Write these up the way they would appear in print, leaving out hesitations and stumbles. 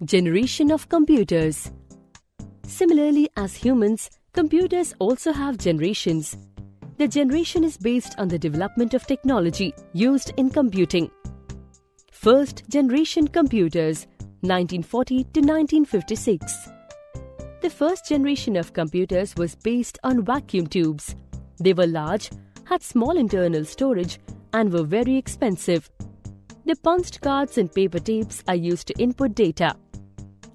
Generation of computers. Similarly, as humans, computers also have generations. The generation is based on the development of technology used in computing. First generation computers, 1940 to 1956. The first generation of computers was based on vacuum tubes. They were large, had small internal storage, and were very expensive. The punched cards and paper tapes are used to input data.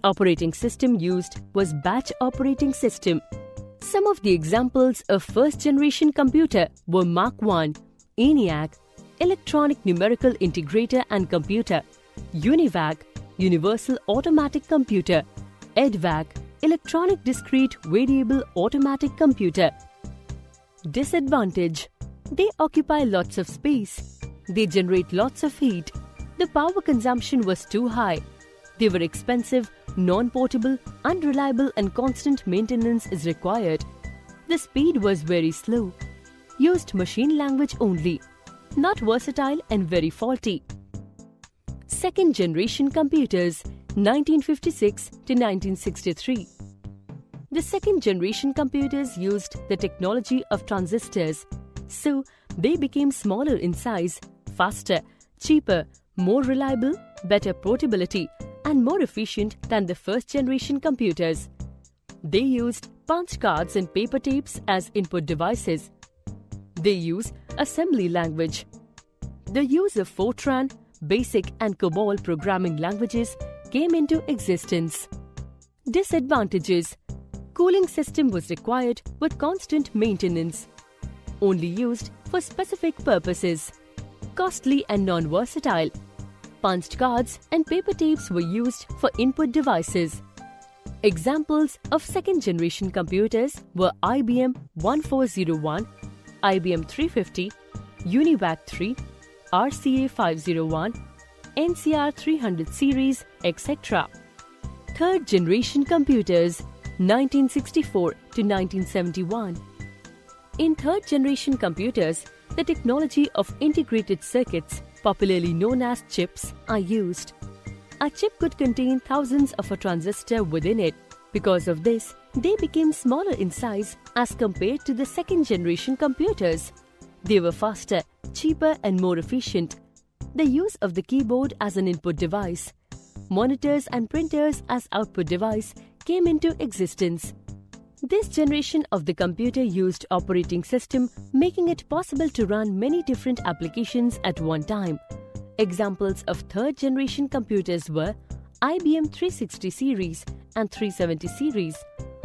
Operating system used was batch operating system. Some of the examples of first-generation computer were Mark I, ENIAC, Electronic Numerical Integrator and Computer, UNIVAC, Universal Automatic Computer, EDVAC, Electronic Discrete Variable Automatic Computer. Disadvantage: they occupy lots of space. They generate lots of heat. The power consumption was too high. They were expensive, non-portable, unreliable, and constant maintenance is required. The speed was very slow. Used machine language only. Not versatile and very faulty. Second generation computers, 1956 to 1963. The second generation computers used the technology of transistors, so they became smaller in size, faster, cheaper, more reliable, better portability, and more efficient than the first-generation computers. They used punch cards and paper tapes as input devices. They use assembly language. The use of Fortran, BASIC, and COBOL programming languages came into existence. Disadvantages: cooling system was required with constant maintenance. Only used for specific purposes. Costly and non-versatile. Punched cards and paper tapes were used for input devices. Examples of second-generation computers were IBM 1401, IBM 350, UNIVAC 3, RCA 501, NCR 300 series, etc. Third-generation computers, 1964 to 1971. In third-generation computers, the technology of integrated circuits, popularly known as chips, are used. A chip could contain thousands of a transistor within it. Because of this, they became smaller in size as compared to the second-generation computers. They were faster, cheaper, and more efficient. The use of the keyboard as an input device, monitors and printers as output device came into existence. This generation of the computer used operating system, making it possible to run many different applications at one time. Examples of third-generation computers were IBM 360 series and 370 series,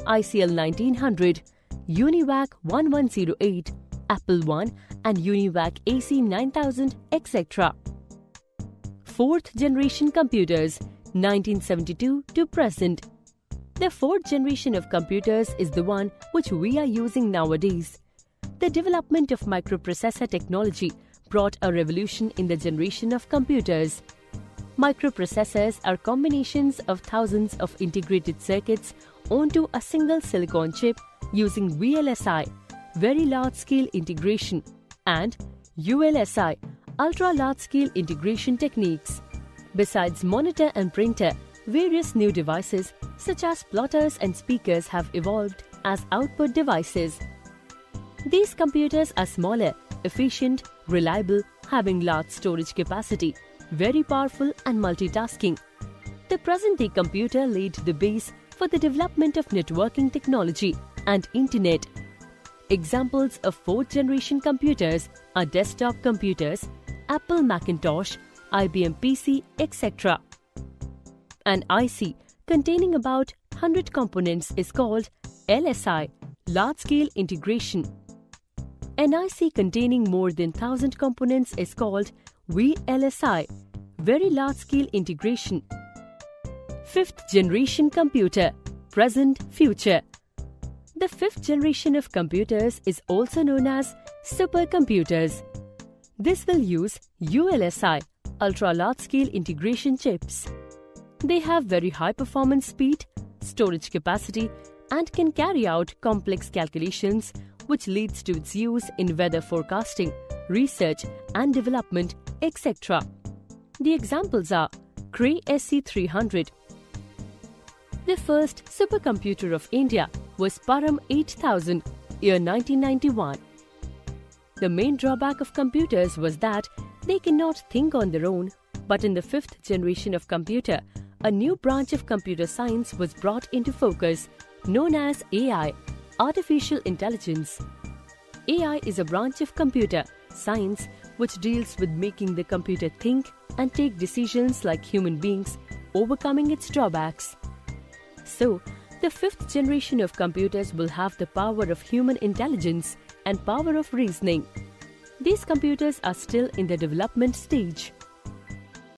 ICL 1900, UNIVAC 1108, Apple I, and UNIVAC AC 9000, etc. Fourth-generation computers, 1972 to present. The fourth generation of computers is the one which we are using nowadays. The development of microprocessor technology brought a revolution in the generation of computers. Microprocessors are combinations of thousands of integrated circuits onto a single silicon chip using VLSI, very large-scale integration, and ULSI, ultra-large-scale integration techniques. Besides monitor and printer, various new devices such as plotters and speakers have evolved as output devices. These computers are smaller, efficient, reliable, having large storage capacity, very powerful and multitasking. The present-day computer laid the base for the development of networking technology and Internet. Examples of fourth-generation computers are desktop computers, Apple Macintosh, IBM PC, etc. An IC containing about 100 components is called LSI, large-scale integration. An IC containing more than 1000 components is called VLSI, very large-scale integration. Fifth-generation computer, present, future. The fifth generation of computers is also known as supercomputers. This will use ULSI, ultra-large-scale integration chips. They have very high performance speed, storage capacity, and can carry out complex calculations, which leads to its use in weather forecasting, research and development, etc. The examples are Cray SC300, The first supercomputer of India was Param 8000, year 1991. The main drawback of computers was that they cannot think on their own, but in the fifth generation of computer, a new branch of computer science was brought into focus, known as AI, Artificial Intelligence. AI is a branch of computer science which deals with making the computer think and take decisions like human beings, overcoming its drawbacks. So, the fifth generation of computers will have the power of human intelligence and power of reasoning. These computers are still in the development stage.